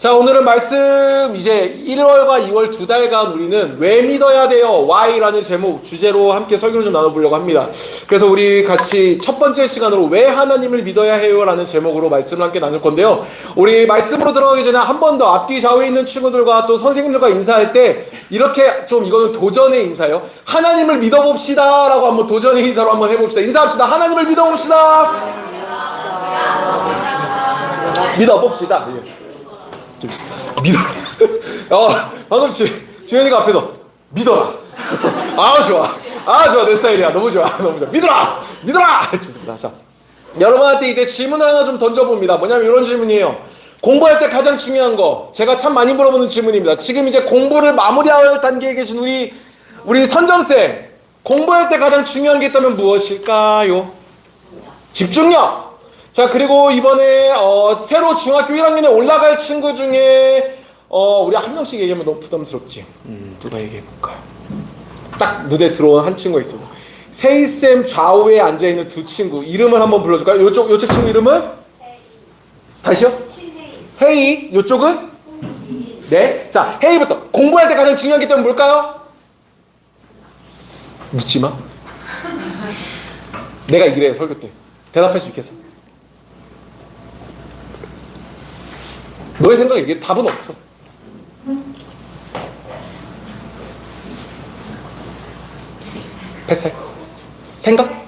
자, 오늘은 말씀 이제 1월과 2월 두 달간 우리는 왜 믿어야 돼요? Why라는 제목 주제로 함께 설교를 좀 나눠보려고 합니다. 그래서 우리 같이 첫 번째 시간으로 왜 하나님을 믿어야 해요? 라는 제목으로 말씀을 함께 나눌 건데요. 우리 말씀으로 들어가기 전에 한 번 더 앞뒤 좌우에 있는 친구들과 또 선생님들과 인사할 때 이렇게 좀 이거는 도전의 인사예요. 하나님을 믿어봅시다 라고 한번 도전의 인사로 한번 해봅시다. 인사합시다. 하나님을 믿어봅시다. 믿어봅시다. 믿어. 방금 주현이가 앞에서 믿어라. 아 좋아 내 스타일이야. 너무 좋아. 믿어라. 좋습니다. 자, 여러분한테 이제 질문을 하나 좀 던져봅니다. 뭐냐면 이런 질문이에요. 공부할 때 가장 중요한 거, 제가 참 많이 물어보는 질문입니다. 지금 이제 공부를 마무리할 단계에 계신 우리 선정쌤, 공부할 때 가장 중요한 게 있다면 무엇일까요? 집중력. 자, 그리고 이번에 새로 중학교 1학년에 올라갈 친구 중에 우리 한 명씩 얘기하면 너무 부담스럽지. 누가 얘기해볼까요? 딱 눈에 들어온 한 친구가 있어서 세이쌤 좌우에 앉아있는 두 친구 이름을 한번 불러줄까요? 요쪽 친구 이름은? 다시요? 헤이. 요쪽은? 네. 자, 헤이부터. 공부할 때 가장 중요한 게 있다면 뭘까요? 묻지마. 내가 이래 설교 때 대답할 수 있겠어? 너의 생각에 이게 답은 없어. 패스. 생각?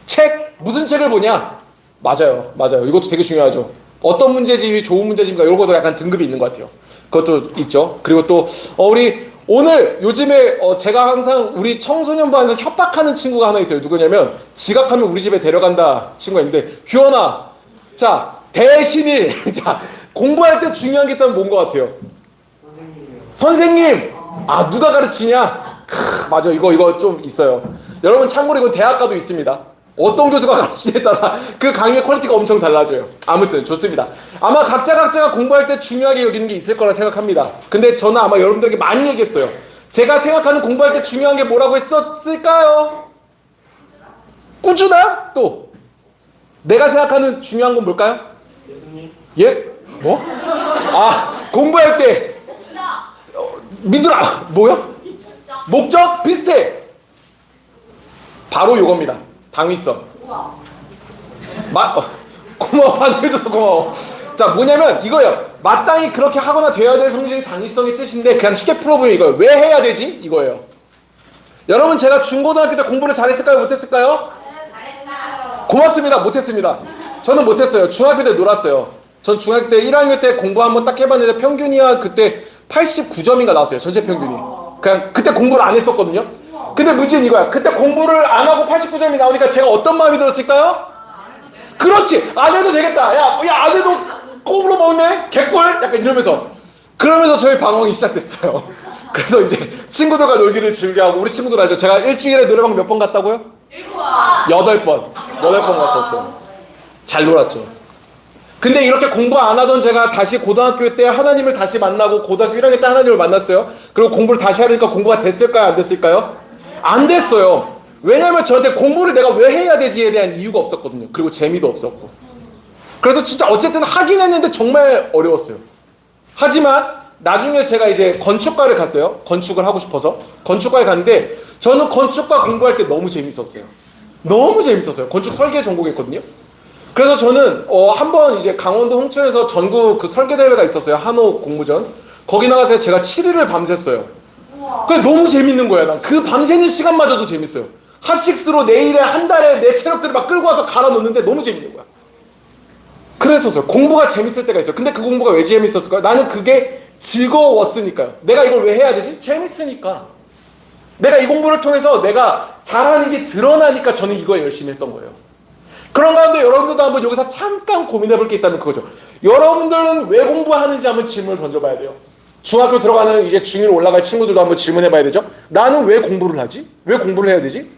책? 무슨 책을 보냐? 맞아요. 이것도 되게 중요하죠. 어떤 문제집이 좋은 문제집인가 이런 것도 약간 등급이 있는 것 같아요. 그것도 있죠. 그리고 또 우리 오늘 요즘에 제가 항상 우리 청소년반에서 협박하는 친구가 하나 있어요. 누구냐면 지각하면 우리 집에 데려간다 친구가 있는데, 규현아, 자 대신일 자 공부할 때 중요한 게 있다면 뭔 것 같아요? 선생님. 아, 누가 가르치냐? 맞아. 이거 좀 있어요. 여러분 참고로 이건 대학 가도 있습니다. 어떤 교수가 가르치냐에 따라 그 강의의 퀄리티가 엄청 달라져요. 아무튼 좋습니다. 아마 각자가 공부할 때 중요하게 여기는 게 있을 거라 생각합니다. 근데 저는 아마 여러분들에게 많이 얘기했어요. 제가 생각하는 공부할 때 중요한 게 뭐라고 했었을까요? 꾸준함? 또 내가 생각하는 중요한 건 뭘까요? 예수님. 예? 뭐? 아, 공부할 때 믿으라. 뭐야? 목적? 비슷해. 바로 요겁니다. 당위성. 고마워. 반응해줘서 고마워. 자, 뭐냐면 이거예요. 마땅히 그렇게 하거나 되어야 될 성질이 당위성의 뜻인데, 그냥 쉽게 풀어보면 이거예요. 왜 해야 되지? 이거예요. 여러분, 제가 중고등학교 때 공부를 잘했을까요? 못했을까요? 잘했어요. 고맙습니다. 못했습니다. 저는 못했어요. 중학교 때 놀았어요. 전 중학교 때 1학년 때 공부 한번 딱 해봤는데 평균이야 그때 89점인가 나왔어요. 전체 평균이. 그냥 그때 공부를 안 했었거든요. 근데 문제는 이거야. 그때 공부를 안 하고 89점이 나오니까 제가 어떤 마음이 들었을까요? 그렇지. 안 해도 되겠다. 야 안 해도 꼼으로 먹네. 개꿀. 약간 이러면서. 그러면서 저희 방황이 시작됐어요. 그래서 이제 친구들과 놀기를 즐겨하고, 우리 친구들 알죠? 제가 일주일에 노래방 몇 번 갔다고요? 8번 갔었어요. 잘 놀았죠. 근데 이렇게 공부 안 하던 제가 다시 고등학교 때 하나님을 다시 만나고, 고등학교 1학년 때 하나님을 만났어요. 그리고 공부를 다시 하니까 공부가 됐을까요? 안 됐을까요? 안 됐어요. 왜냐면 저한테 공부를 내가 왜 해야 되지에 대한 이유가 없었거든요. 그리고 재미도 없었고. 그래서 진짜 어쨌든 하긴 했는데 정말 어려웠어요. 하지만 나중에 제가 이제 건축과를 갔어요. 건축을 하고 싶어서 건축과에 갔는데, 저는 건축과 공부할 때 너무 재밌었어요. 건축 설계 전공했거든요. 그래서 저는 한번 이제 강원도 홍천에서 전국 그 설계 대회가 있었어요. 한옥 공모전. 거기 나가서 제가 7일을 밤샜어요. 그게 너무 재밌는 거야. 난 그 밤새는 시간마저도 재밌어요. 핫식스로 내일에 한 달에 내 체력들을 막 끌고 와서 갈아 놓는데 너무 재밌는 거야. 그랬었어요. 공부가 재밌을 때가 있어요. 근데 그 공부가 왜 재밌었을까요? 나는 그게 즐거웠으니까요. 내가 이걸 왜 해야 되지? 재밌으니까. 내가 이 공부를 통해서 내가 잘하는 게 드러나니까 저는 이거 열심히 했던 거예요. 그런 가운데 여러분들도 한번 여기서 잠깐 고민해 볼 게 있다면 그거죠. 여러분들은 왜 공부하는지 한번 질문을 던져봐야 돼요. 중학교 들어가는 이제 중1 올라갈 친구들도 한번 질문해 봐야 되죠. 나는 왜 공부를 하지? 왜 공부를 해야 되지?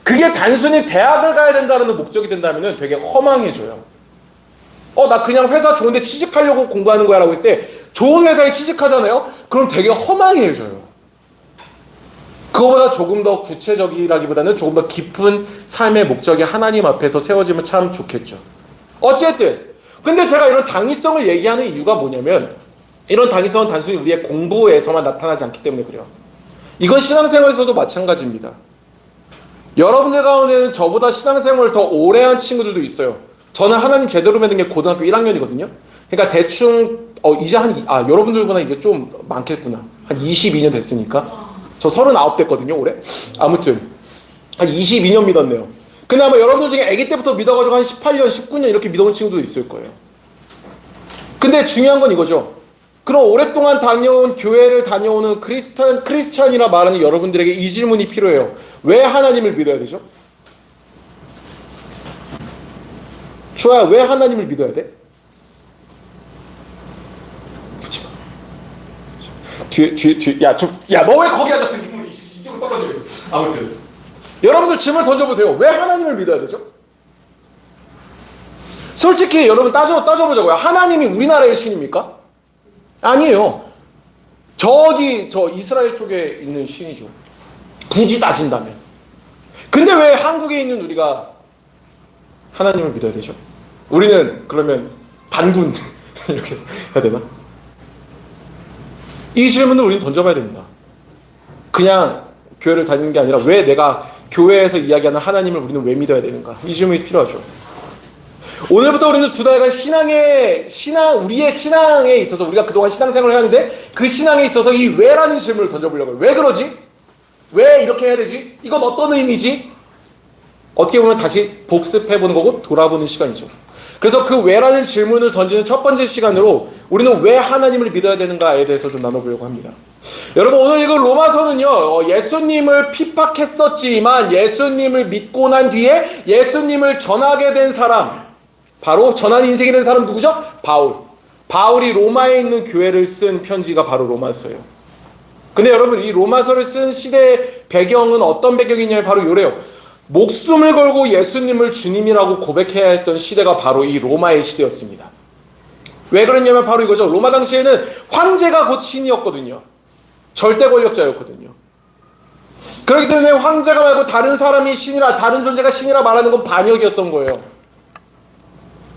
그게 단순히 대학을 가야 된다는 목적이 된다면 되게 허망해져요. 나 그냥 회사 좋은데 취직하려고 공부하는 거야 라고 했을 때, 좋은 회사에 취직하잖아요? 그럼 되게 허망해져요. 그거보다 조금 더 구체적이라기보다는 조금 더 깊은 삶의 목적이 하나님 앞에서 세워지면 참 좋겠죠. 어쨌든 근데 제가 이런 당위성을 얘기하는 이유가 뭐냐면, 이런 당위성은 단순히 우리의 공부에서만 나타나지 않기 때문에 그래요. 이건 신앙생활에서도 마찬가지입니다. 여러분들 가운데는 저보다 신앙생활을 더 오래 한 친구들도 있어요. 저는 하나님 제대로 믿는 게 고등학교 1학년이거든요. 그러니까 대충 이제 여러분들보다 이제 좀 많겠구나. 한 22년 됐으니까. 저 39 됐거든요, 올해. 아무튼 한 22년 믿었네요. 근데 아마 여러분들 중에 아기 때부터 믿어가지고 한 18년, 19년 이렇게 믿어온 친구도 있을 거예요. 근데 중요한 건 이거죠. 그럼 오랫동안 교회를 다녀오는 크리스찬이라 말하는 여러분들에게 이 질문이 필요해요. 왜 하나님을 믿어야 되죠? 주아야, 왜 하나님을 믿어야 돼? 뒤에, 너 왜 거기 앉았어? 이쪽으로 떨어져 있어. 아무튼. 여러분들 질문을 던져보세요. 왜 하나님을 믿어야 되죠? 솔직히 여러분 따져보자고요. 하나님이 우리나라의 신입니까? 아니에요. 저 이스라엘 쪽에 있는 신이죠. 굳이 따진다면. 근데 왜 한국에 있는 우리가 하나님을 믿어야 되죠? 우리는 그러면 반군 이렇게 해야 되나? 이 질문을 우리는 던져봐야 됩니다. 그냥 교회를 다니는 게 아니라 왜 내가 교회에서 이야기하는 하나님을 우리는 왜 믿어야 되는가? 이 질문이 필요하죠. 오늘부터 우리는 2달간 우리의 신앙에 있어서 우리가 그동안 신앙생활을 하는데 그 신앙에 있어서 이 왜라는 질문을 던져보려고요. 왜 그러지? 왜 이렇게 해야 되지? 이건 어떤 의미지? 어떻게 보면 다시 복습해보는 거고 돌아보는 시간이죠. 그래서 그 왜라는 질문을 던지는 첫 번째 시간으로 우리는 왜 하나님을 믿어야 되는가에 대해서 좀 나눠보려고 합니다. 여러분, 오늘 읽은 로마서는요, 예수님을 핍박했었지만 예수님을 믿고 난 뒤에 예수님을 전하게 된 사람, 바로 전한 인생이 된 사람 누구죠? 바울이 로마에 있는 교회를 쓴 편지가 바로 로마서예요. 근데 여러분, 이 로마서를 쓴 시대의 배경은 어떤 배경이냐면 바로 요래요. 목숨을 걸고 예수님을 주님이라고 고백해야 했던 시대가 바로 이 로마의 시대였습니다. 왜 그랬냐면 바로 이거죠. 로마 당시에는 황제가 곧 신이었거든요. 절대 권력자였거든요. 그렇기 때문에 황제가 말고 다른 사람이 신이라, 다른 존재가 신이라 말하는 건 반역이었던 거예요.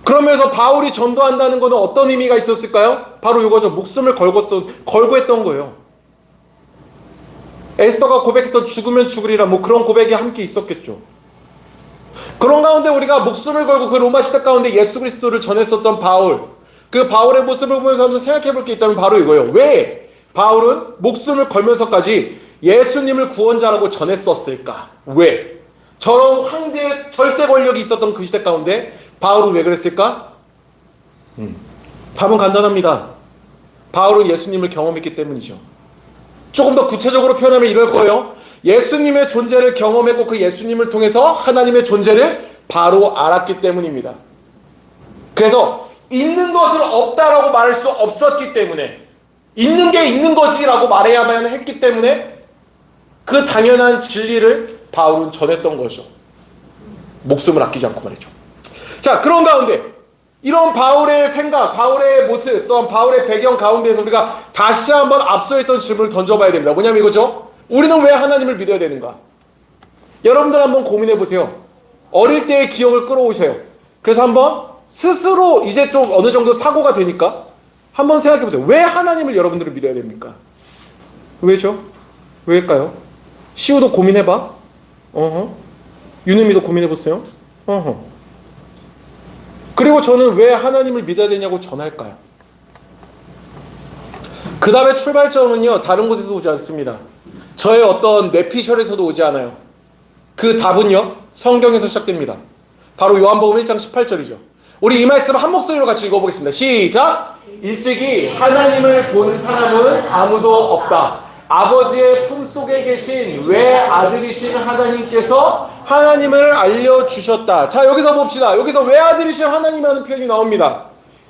그러면서 바울이 전도한다는 것은 어떤 의미가 있었을까요? 바로 이거죠. 목숨을 걸고 했던 거예요. 에스더가 고백했던 죽으면 죽으리라, 그런 고백이 함께 있었겠죠. 그런 가운데 우리가 목숨을 걸고 그 로마 시대 가운데 예수 그리스도를 전했었던 바울, 그 바울의 모습을 보면서 한번 생각해 볼 게 있다면 바로 이거예요. 왜 바울은 목숨을 걸면서까지 예수님을 구원자라고 전했었을까? 왜? 저런 황제의 절대 권력이 있었던 그 시대 가운데 바울은 왜 그랬을까? 답은 간단합니다. 바울은 예수님을 경험했기 때문이죠. 조금 더 구체적으로 표현하면 이럴 거예요. 예수님의 존재를 경험했고 그 예수님을 통해서 하나님의 존재를 바로 알았기 때문입니다. 그래서 있는 것을 없다라고 말할 수 없었기 때문에, 있는 게 있는 거지라고 말해야만 했기 때문에 그 당연한 진리를 바울은 전했던 거죠. 목숨을 아끼지 않고 말이죠. 자, 그런 가운데 이런 바울의 생각, 바울의 모습, 또한 바울의 배경 가운데에서 우리가 다시 한번 앞서 했던 질문을 던져봐야 됩니다. 뭐냐면 이거죠. 우리는 왜 하나님을 믿어야 되는가? 여러분들 한번 고민해 보세요. 어릴 때의 기억을 끌어오세요. 그래서 한번 스스로 이제 좀 어느 정도 사고가 되니까 한번 생각해 보세요. 왜 하나님을 여러분들은 믿어야 됩니까? 왜죠? 왜일까요? 시우도 고민해봐. 유느미도 고민해보세요. 그리고 저는 왜 하나님을 믿어야 되냐고 전할까요? 그 다음에 출발점은요, 다른 곳에서 오지 않습니다. 저의 어떤 뇌피셜에서도 오지 않아요. 그 답은요, 성경에서 시작됩니다. 바로 요한복음 1장 18절이죠. 우리 이 말씀을 한 목소리로 같이 읽어보겠습니다. 시작! 일찍이 하나님을 본 사람은 아무도 없다. 아버지의 품속에 계신 외아들이신 하나님께서 하나님을 알려주셨다. 자, 여기서 봅시다. 여기서 외아들이신 하나님이라는 표현이 나옵니다.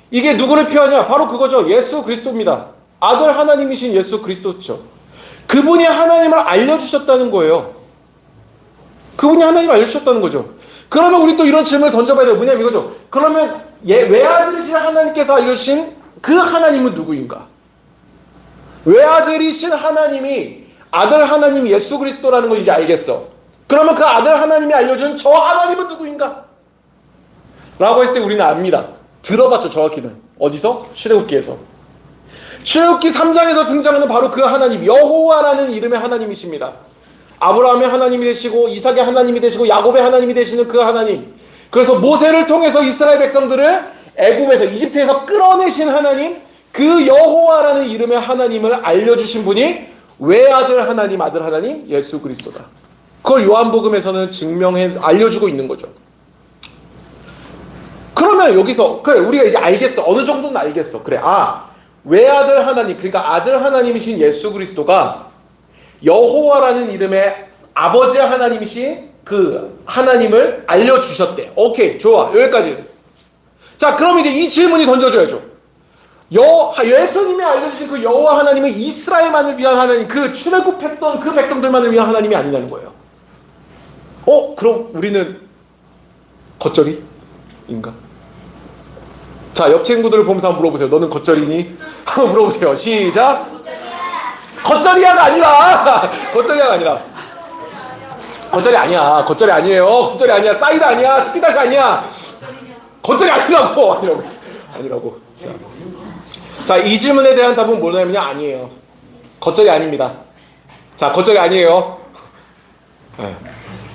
이게 누구를 표현하냐? 바로 그거죠. 예수 그리스도입니다. 아들 하나님이신 예수 그리스도죠. 그분이 하나님을 알려주셨다는 거예요. 그분이 하나님을 알려주셨다는 거죠. 그러면 우리 또 이런 질문을 던져봐야 돼요. 뭐냐면 이거죠. 그러면 외아들이신 하나님께서 알려주신 그 하나님은 누구인가? 외아들이신 하나님이 아들 하나님 예수 그리스도라는 걸 이제 알겠어. 그러면 그 아들 하나님이 알려준 저 하나님은 누구인가? 라고 했을 때 우리는 압니다. 들어봤죠, 정확히는. 어디서? 출애굽기에서. 출애굽기 3장에서 등장하는 바로 그 하나님 여호와라는 이름의 하나님이십니다. 아브라함의 하나님이 되시고 이삭의 하나님이 되시고 야곱의 하나님이 되시는 그 하나님. 그래서 모세를 통해서 이스라엘 백성들을 애굽에서 이집트에서 끌어내신 하나님, 그 여호와라는 이름의 하나님을 알려주신 분이 외아들 하나님, 아들 하나님, 예수 그리스도다. 그걸 요한복음에서는 알려주고 있는 거죠. 그러면 여기서 그래 우리가 이제 알겠어. 어느 정도는 알겠어. 그래 외아들 하나님, 그러니까 아들 하나님이신 예수 그리스도가 여호와라는 이름의 아버지 하나님이신 그 하나님을 알려주셨대. 오케이, 좋아. 여기까지. 자, 그럼 이제 이 질문이 던져져야죠. 예수님이 알려주신 그 여호와 하나님은 이스라엘만을 위한 하나님, 그 출애굽했던 그 백성들만을 위한 하나님이 아니라는 거예요. 그럼 우리는 겉절이인가? 자, 옆 친구들을 보면서 한번 물어보세요. 너는 겉절이니? 한번 물어보세요. 시작. 겉절이야가 아니라 겉절이야가 아니라 겉절이 아니야. 겉절이 아니에요. 겉절이 아니야. 사이드 아니야. 스피다시 아니야. 겉절이 아니라고. 자, 이 질문에 대한 답은 뭐냐면요. 아니에요. 겉절이 아닙니다. 자, 겉절이 아니에요. 네.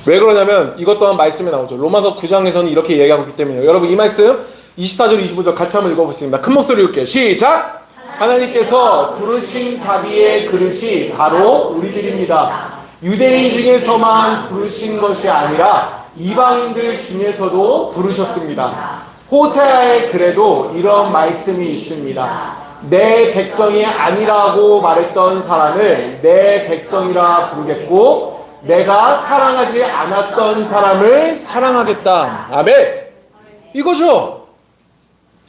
왜 그러냐면 이것 또한 말씀에 나오죠. 로마서 9장에서는 이렇게 얘기하고 있기 때문에요. 여러분 이 말씀 24절 25절 같이 한번 읽어보겠습니다. 큰 목소리로 읽게요. 시작! 하나님께서 부르신 자비의 그릇이 바로 우리들입니다. 유대인 중에서만 부르신 것이 아니라 이방인들 중에서도 부르셨습니다. 호세아의 글에도 이런 말씀이 있습니다. 내 백성이 아니라고 말했던 사람을 내 백성이라 부르겠고 내가 사랑하지 않았던 사람을 사랑하겠다. 아멘. 이거죠.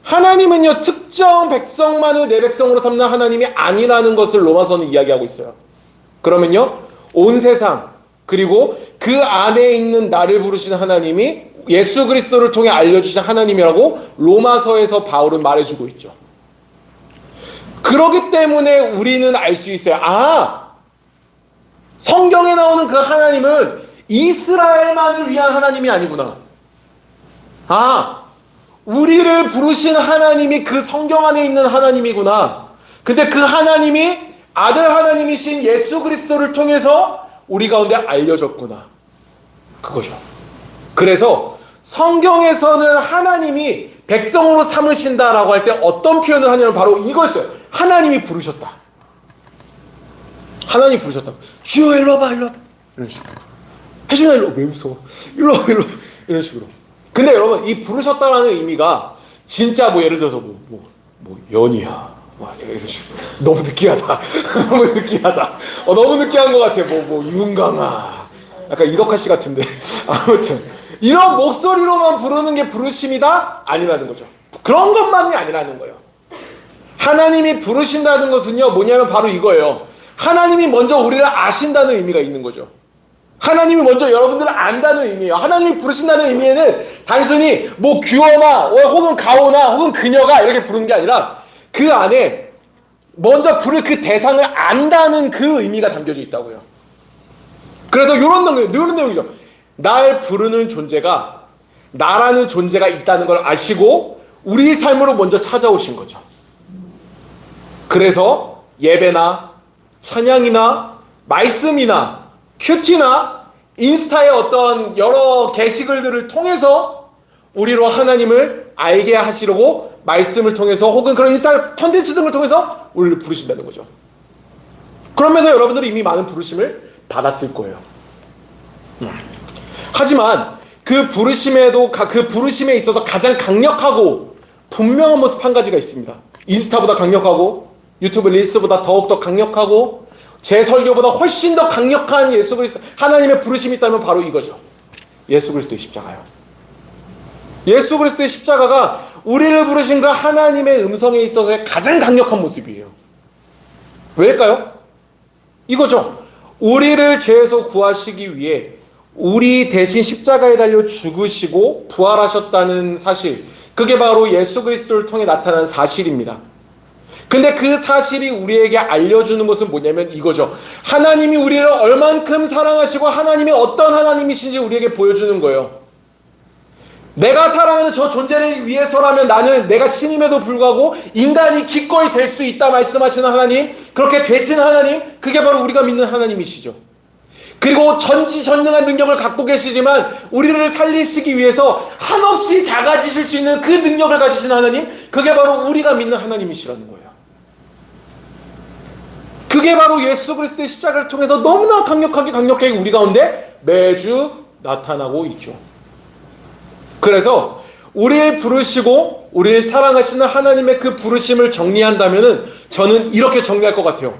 하나님은요 특정 백성만을 내 백성으로 삼는 하나님이 아니라는 것을 로마서는 이야기하고 있어요. 그러면요 온 세상 그리고 그 안에 있는 나를 부르시는 하나님이 예수 그리스도를 통해 알려주신 하나님이라고 로마서에서 바울은 말해주고 있죠. 그렇기 때문에 우리는 알 수 있어요. 성경에 나오는 그 하나님은 이스라엘만을 위한 하나님이 아니구나. 우리를 부르신 하나님이 그 성경 안에 있는 하나님이구나. 근데 그 하나님이 아들 하나님이신 예수 그리스도를 통해서 우리 가운데 알려졌구나. 그거죠. 그래서 성경에서는 하나님이 백성으로 삼으신다라고 할 때 어떤 표현을 하냐면 바로 이거였어요. 하나님이 부르셨다. 하나님이 부르셨다. 주여 일로 와봐. 이런 식으로. 혜준아 일로 와. 왜 웃어? 일로 와. 이런 식으로. 근데 여러분 이 부르셨다라는 의미가 진짜 예를 들어서 연이야. 이런 식으로. 너무 느끼하다. 너무 느끼하다. 너무 느끼한 것 같아. 윤강아. 약간 이덕화 씨 같은데. 아무튼 이런 목소리로만 부르는 게 부르심이다? 아니라는 거죠. 그런 것만이 아니라는 거예요. 하나님이 부르신다는 것은요 뭐냐면 바로 이거예요. 하나님이 먼저 우리를 아신다는 의미가 있는 거죠. 하나님이 먼저 여러분들을 안다는 의미예요. 하나님이 부르신다는 의미에는 단순히 규어나 혹은 가오나 혹은 그녀가 이렇게 부르는 게 아니라 그 안에 먼저 부를 그 대상을 안다는 그 의미가 담겨져 있다고요. 그래서 이런 내용이죠. 날 부르는 존재가 나라는 존재가 있다는 걸 아시고 우리 삶으로 먼저 찾아오신 거죠. 그래서 예배나 찬양이나 말씀이나 큐티나 인스타의 어떤 여러 게시글들을 통해서 우리로 하나님을 알게 하시려고 말씀을 통해서 혹은 그런 인스타 콘텐츠 등을 통해서 우리를 부르신다는 거죠. 그러면서 여러분들이 이미 많은 부르심을 받았을 거예요. 하지만 그 부르심에 있어서 가장 강력하고 분명한 모습 한 가지가 있습니다. 인스타보다 강력하고 유튜브 릴스보다 더욱더 강력하고 제 설교보다 훨씬 더 강력한 예수 그리스도 하나님의 부르심이 있다면 바로 이거죠. 예수 그리스도의 십자가요. 예수 그리스도의 십자가가 우리를 부르신 그 하나님의 음성에 있어서의 가장 강력한 모습이에요. 왜일까요? 이거죠. 우리를 죄에서 구하시기 위해 우리 대신 십자가에 달려 죽으시고 부활하셨다는 사실, 그게 바로 예수 그리스도를 통해 나타난 사실입니다. 근데 그 사실이 우리에게 알려주는 것은 뭐냐면 이거죠. 하나님이 우리를 얼만큼 사랑하시고 하나님이 어떤 하나님이신지 우리에게 보여주는 거예요. 내가 사랑하는 저 존재를 위해서라면 나는 내가 신임에도 불구하고 인간이 기꺼이 될 수 있다 말씀하시는 하나님, 그렇게 되신 하나님, 그게 바로 우리가 믿는 하나님이시죠. 그리고 전지전능한 능력을 갖고 계시지만 우리를 살리시기 위해서 한없이 작아지실 수 있는 그 능력을 가지신 하나님, 그게 바로 우리가 믿는 하나님이시라는 거예요. 그게 바로 예수 그리스도의 십자가를 통해서 너무나 강력하게 우리 가운데 매주 나타나고 있죠. 그래서 우리를 부르시고 우리를 사랑하시는 하나님의 그 부르심을 정리한다면은 저는 이렇게 정리할 것 같아요.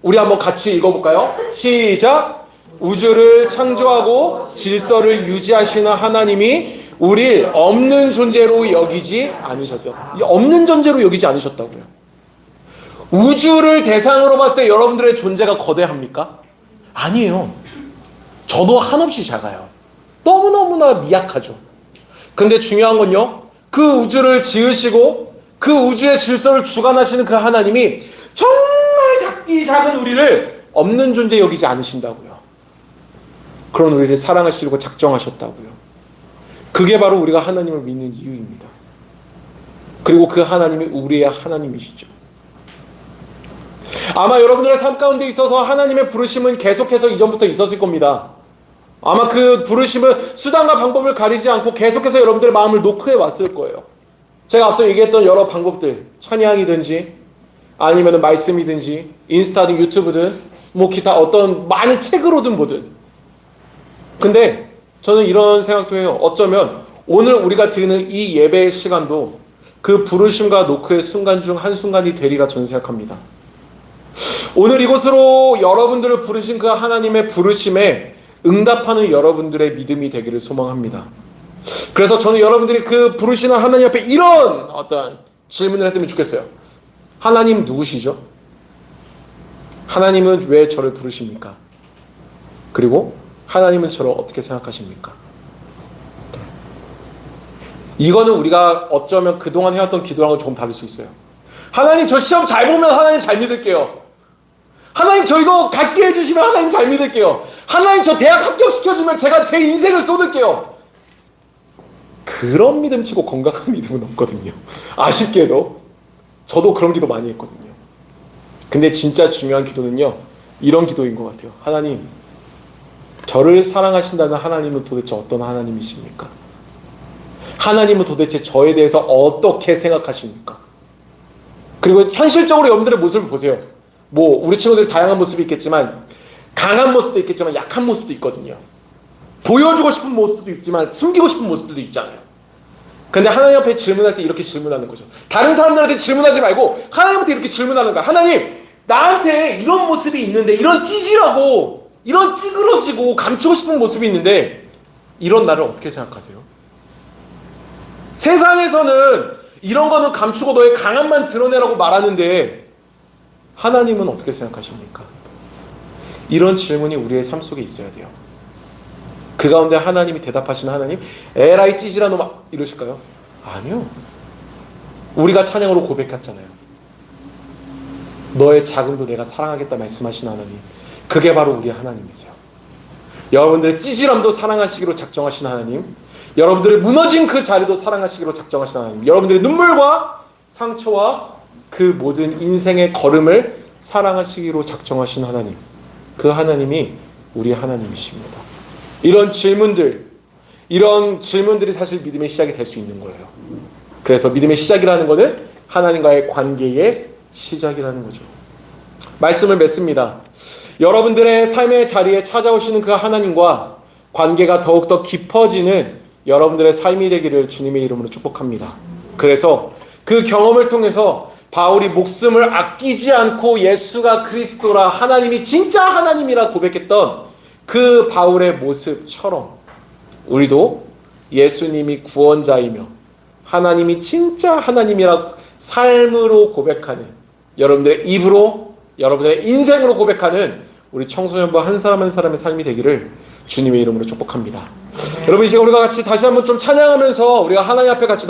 우리 한번 같이 읽어볼까요? 시작! 우주를 창조하고 질서를 유지하시는 하나님이 우리를 없는 존재로 여기지 않으셨다. 없는 존재로 여기지 않으셨다고요. 우주를 대상으로 봤을 때 여러분들의 존재가 거대합니까? 아니에요. 저도 한없이 작아요. 너무너무나 미약하죠. 근데 중요한 건요, 그 우주를 지으시고 그 우주의 질서를 주관하시는 그 하나님이 정말 작디 작은 우리를 없는 존재 여기지 않으신다고요. 그런 우리를 사랑하시려고 작정하셨다고요. 그게 바로 우리가 하나님을 믿는 이유입니다. 그리고 그 하나님이 우리의 하나님이시죠. 아마 여러분들의 삶 가운데 있어서 하나님의 부르심은 계속해서 이전부터 있었을 겁니다. 아마 그 부르심은 수단과 방법을 가리지 않고 계속해서 여러분들의 마음을 노크해 왔을 거예요. 제가 앞서 얘기했던 여러 방법들, 찬양이든지 아니면 말씀이든지 인스타든 유튜브든 뭐 기타 어떤 많은 책으로든 뭐든. 근데 저는 이런 생각도 해요. 어쩌면 오늘 우리가 드리는 이 예배의 시간도 그 부르심과 노크의 순간 중 한순간이 되리라 저는 생각합니다. 오늘 이곳으로 여러분들을 부르신 그 하나님의 부르심에 응답하는 여러분들의 믿음이 되기를 소망합니다. 그래서 저는 여러분들이 그 부르시는 하나님 앞에 이런 어떤 질문을 했으면 좋겠어요. 하나님 누구시죠? 하나님은 왜 저를 부르십니까? 그리고 하나님은 저를 어떻게 생각하십니까? 이거는 우리가 어쩌면 그동안 해왔던 기도랑은 조금 다를 수 있어요. 하나님 저 시험 잘 보면 하나님 잘 믿을게요. 하나님 저 이거 갖게 해주시면 하나님 잘 믿을게요. 하나님 저 대학 합격시켜주면 제가 제 인생을 쏟을게요. 그런 믿음 치고 건강한 믿음은 없거든요. 아쉽게도 저도 그런 기도 많이 했거든요. 근데 진짜 중요한 기도는요, 이런 기도인 것 같아요. 하나님, 저를 사랑하신다는 하나님은 도대체 어떤 하나님이십니까? 하나님은 도대체 저에 대해서 어떻게 생각하십니까? 그리고 현실적으로 여러분들의 모습을 보세요. 뭐 우리 친구들 다양한 모습이 있겠지만 강한 모습도 있겠지만 약한 모습도 있거든요. 보여주고 싶은 모습도 있지만 숨기고 싶은 모습들도 있잖아요. 근데 하나님 앞에 질문할 때 이렇게 질문하는 거죠. 다른 사람들한테 질문하지 말고 하나님한테 이렇게 질문하는 거야. 하나님, 나한테 이런 모습이 있는데, 이런 찌질하고 이런 찌그러지고 감추고 싶은 모습이 있는데 이런 나를 어떻게 생각하세요? 세상에서는 이런 거는 감추고 너의 강함만 드러내라고 말하는데 하나님은 어떻게 생각하십니까? 이런 질문이 우리의 삶 속에 있어야 돼요. 그 가운데 하나님이 대답하시는 하나님, 에라이 찌질한 놈아 이러실까요? 아니요. 우리가 찬양으로 고백했잖아요. 너의 작음도 내가 사랑하겠다 말씀하시는 하나님, 그게 바로 우리의 하나님이세요. 여러분들의 찌질함도 사랑하시기로 작정하신 하나님, 여러분들의 무너진 그 자리도 사랑하시기로 작정하신 하나님, 여러분들의 눈물과 상처와 그 모든 인생의 걸음을 사랑하시기로 작정하신 하나님, 그 하나님이 우리의 하나님이십니다. 이런 질문들이 사실 믿음의 시작이 될 수 있는 거예요. 그래서 믿음의 시작이라는 것은 하나님과의 관계의 시작이라는 거죠. 말씀을 맺습니다. 여러분들의 삶의 자리에 찾아오시는 그 하나님과 관계가 더욱더 깊어지는 여러분들의 삶이 되기를 주님의 이름으로 축복합니다. 그래서 그 경험을 통해서 바울이 목숨을 아끼지 않고 예수가 그리스도라, 하나님이 진짜 하나님이라 고백했던 그 바울의 모습처럼 우리도 예수님이 구원자이며 하나님이 진짜 하나님이라 삶으로 고백하는, 여러분들의 입으로, 여러분들의 인생으로 고백하는 우리 청소년부 한 사람 한 사람의 삶이 되기를 주님의 이름으로 축복합니다. 여러분, 이 시간 우리가 같이 다시 한번 좀 찬양하면서 우리가 하나님 앞에 같이